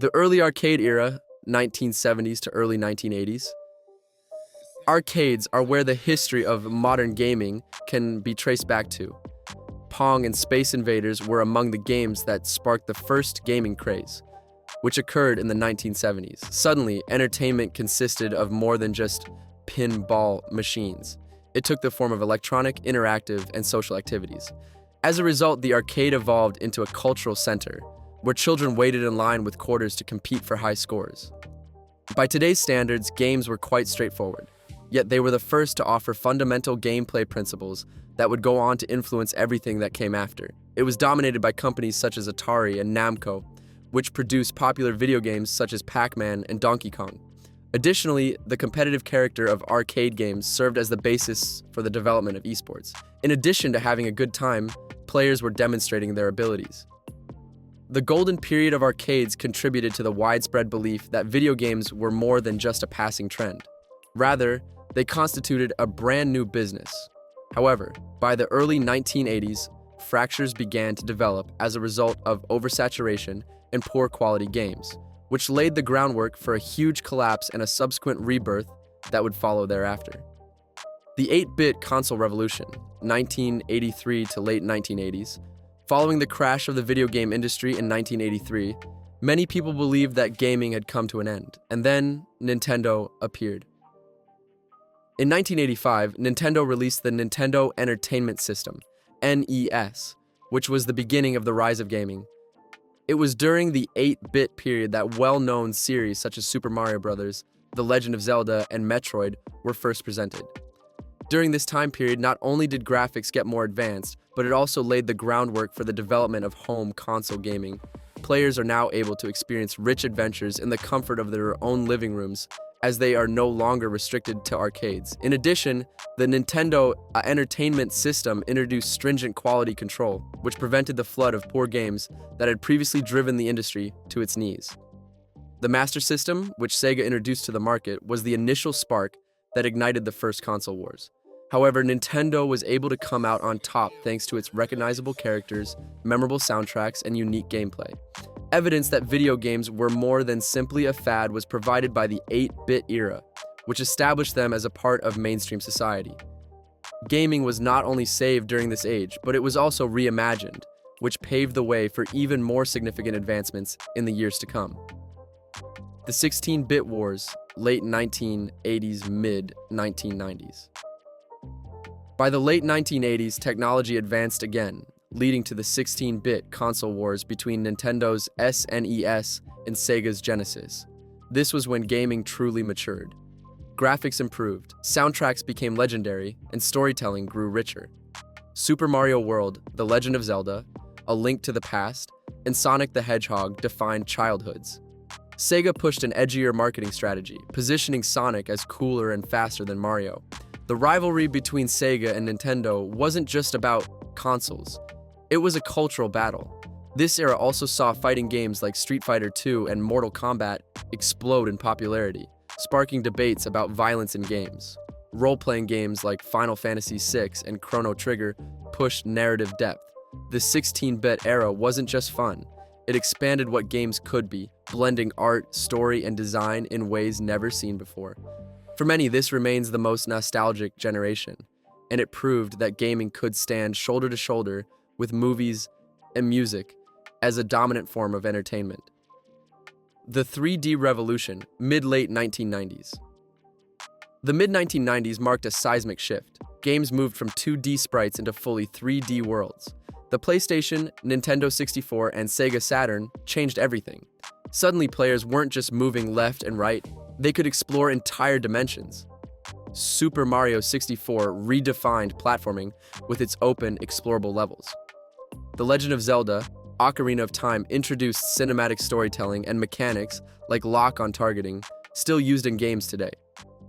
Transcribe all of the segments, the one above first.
The early arcade era, 1970s to early 1980s. Arcades are where the history of modern gaming can be traced back to. Pong and Space Invaders were among the games that sparked the first gaming craze, which occurred in the 1970s. Suddenly, entertainment consisted of more than just pinball machines. It took the form of electronic, interactive, and social activities. As a result, the arcade evolved into a cultural center, where children waited in line with quarters to compete for high scores. By today's standards, games were quite straightforward, yet they were the first to offer fundamental gameplay principles that would go on to influence everything that came after. It was dominated by companies such as Atari and Namco, which produced popular video games such as Pac-Man and Donkey Kong. Additionally, the competitive character of arcade games served as the basis for the development of esports. In addition to having a good time, players were demonstrating their abilities. The golden period of arcades contributed to the widespread belief that video games were more than just a passing trend. Rather, they constituted a brand new business. However, by the early 1980s, fractures began to develop as a result of oversaturation and poor quality games, which laid the groundwork for a huge collapse and a subsequent rebirth that would follow thereafter. The 8-bit console revolution, 1983 to late 1980s. Following the crash of the video game industry in 1983, many people believed that gaming had come to an end, and then Nintendo appeared. In 1985, Nintendo released the Nintendo Entertainment System, NES, which was the beginning of the rise of gaming. It was during the 8-bit period that well-known series such as Super Mario Bros., The Legend of Zelda, and Metroid were first presented. During this time period, not only did graphics get more advanced, but it also laid the groundwork for the development of home console gaming. Players are now able to experience rich adventures in the comfort of their own living rooms, as they are no longer restricted to arcades. In addition, the Nintendo Entertainment System introduced stringent quality control, which prevented the flood of poor games that had previously driven the industry to its knees. The Master System, which Sega introduced to the market, was the initial spark that ignited the first console wars. However, Nintendo was able to come out on top thanks to its recognizable characters, memorable soundtracks, and unique gameplay. Evidence that video games were more than simply a fad was provided by the 8-bit era, which established them as a part of mainstream society. Gaming was not only saved during this age, but it was also reimagined, which paved the way for even more significant advancements in the years to come. The 16-bit wars, late 1980s, mid-1990s. By the late 1980s, technology advanced again, leading to the 16-bit console wars between Nintendo's SNES and Sega's Genesis. This was when gaming truly matured. Graphics improved, soundtracks became legendary, and storytelling grew richer. Super Mario World, The Legend of Zelda, A Link to the Past, and Sonic the Hedgehog defined childhoods. Sega pushed an edgier marketing strategy, positioning Sonic as cooler and faster than Mario. The rivalry between Sega and Nintendo wasn't just about consoles. It was a cultural battle. This era also saw fighting games like Street Fighter II and Mortal Kombat explode in popularity, sparking debates about violence in games. Role-playing games like Final Fantasy VI and Chrono Trigger pushed narrative depth. The 16-bit era wasn't just fun. It expanded what games could be, blending art, story, and design in ways never seen before. For many, this remains the most nostalgic generation, and it proved that gaming could stand shoulder to shoulder with movies and music as a dominant form of entertainment. The 3D revolution, mid-late 1990s. The mid-1990s marked a seismic shift. Games moved from 2D sprites into fully 3D worlds. The PlayStation, Nintendo 64, and Sega Saturn changed everything. Suddenly, players weren't just moving left and right, they could explore entire dimensions. Super Mario 64 redefined platforming with its open, explorable levels. The Legend of Zelda, Ocarina of Time introduced cinematic storytelling and mechanics like lock-on targeting, still used in games today.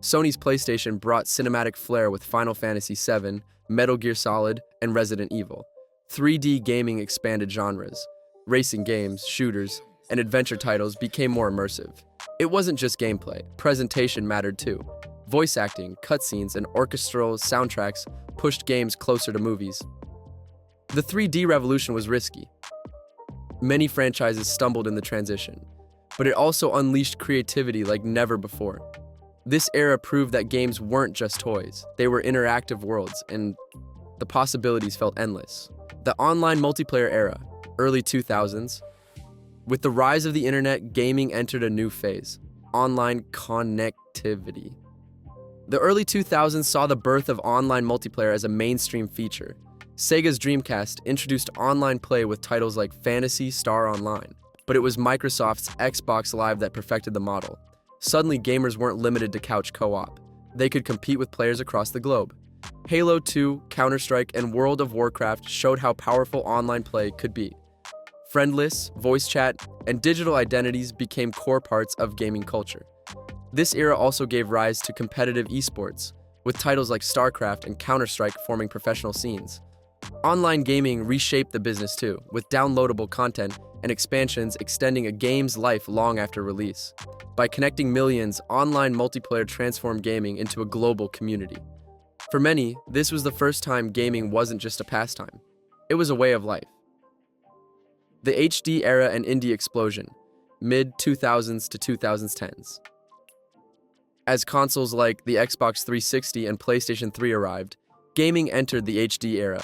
Sony's PlayStation brought cinematic flair with Final Fantasy VII, Metal Gear Solid, and Resident Evil. 3D gaming expanded genres. Racing games, shooters, and adventure titles became more immersive. It wasn't just gameplay, presentation mattered too. Voice acting, cutscenes, and orchestral soundtracks pushed games closer to movies. The 3D revolution was risky. Many franchises stumbled in the transition. but it also unleashed creativity like never before. This era proved that games weren't just toys, they were interactive worlds, and the possibilities felt endless. The online multiplayer era, early 2000s. With the rise of the internet, gaming entered a new phase: online connectivity. The early 2000s saw the birth of online multiplayer as a mainstream feature. Sega's Dreamcast introduced online play with titles like Phantasy Star Online, but it was Microsoft's Xbox Live that perfected the model. Suddenly, gamers weren't limited to couch co-op. They could compete with players across the globe. Halo 2, Counter-Strike, and World of Warcraft showed how powerful online play could be. Friendless, voice chat, and digital identities became core parts of gaming culture. This era also gave rise to competitive esports, with titles like StarCraft and Counter-Strike forming professional scenes. Online gaming reshaped the business too, with downloadable content and expansions extending a game's life long after release. By connecting millions, online multiplayer transformed gaming into a global community. For many, this was the first time gaming wasn't just a pastime. It was a way of life. The HD era and indie explosion, mid-2000s to 2010s. As consoles like the Xbox 360 and PlayStation 3 arrived, gaming entered the HD era.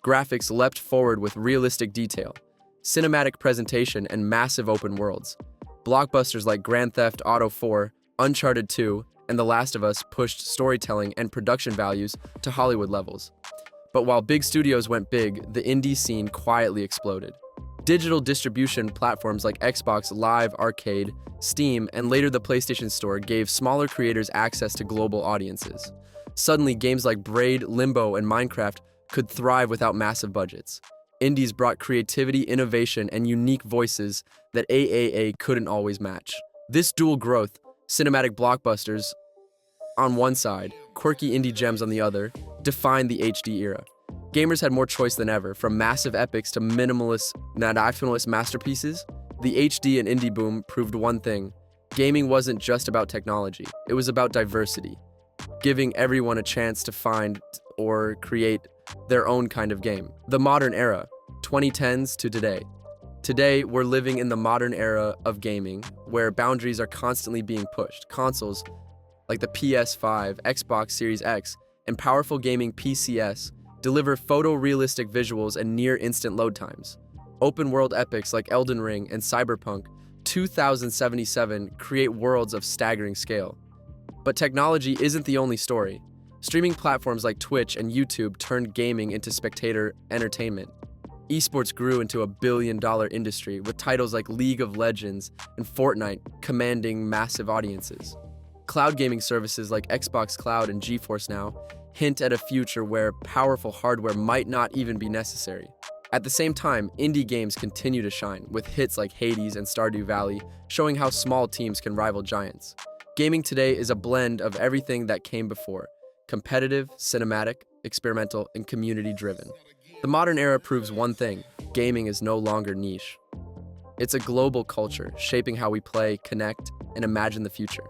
Graphics leapt forward with realistic detail, cinematic presentation, and massive open worlds. Blockbusters like Grand Theft Auto 4, Uncharted 2, and The Last of Us pushed storytelling and production values to Hollywood levels. But while big studios went big, the indie scene quietly exploded. Digital distribution platforms like Xbox Live Arcade, Steam, and later the PlayStation Store gave smaller creators access to global audiences. Suddenly, games like Braid, Limbo, and Minecraft could thrive without massive budgets. Indies brought creativity, innovation, and unique voices that AAA couldn't always match. This dual growth, cinematic blockbusters on one side, quirky indie gems on the other, defined the HD era. Gamers had more choice than ever, from massive epics to minimalist masterpieces. The HD and indie boom proved one thing: gaming wasn't just about technology, it was about diversity, giving everyone a chance to find or create their own kind of game. The modern era, 2010s to today. Today, we're living in the modern era of gaming, where boundaries are constantly being pushed. Consoles like the PS5, Xbox Series X, and powerful gaming PCs deliver photorealistic visuals and near-instant load times. Open-world epics like Elden Ring and Cyberpunk 2077 create worlds of staggering scale. But technology isn't the only story. Streaming platforms like Twitch and YouTube turned gaming into spectator entertainment. Esports grew into a billion-dollar industry, with titles like League of Legends and Fortnite commanding massive audiences. Cloud gaming services like Xbox Cloud and GeForce Now hint at a future where powerful hardware might not even be necessary. At the same time, indie games continue to shine, with hits like Hades and Stardew Valley showing how small teams can rival giants. Gaming today is a blend of everything that came before: competitive, cinematic, experimental, and community-driven. The modern era proves one thing: gaming is no longer niche. It's a global culture, shaping how we play, connect, and imagine the future.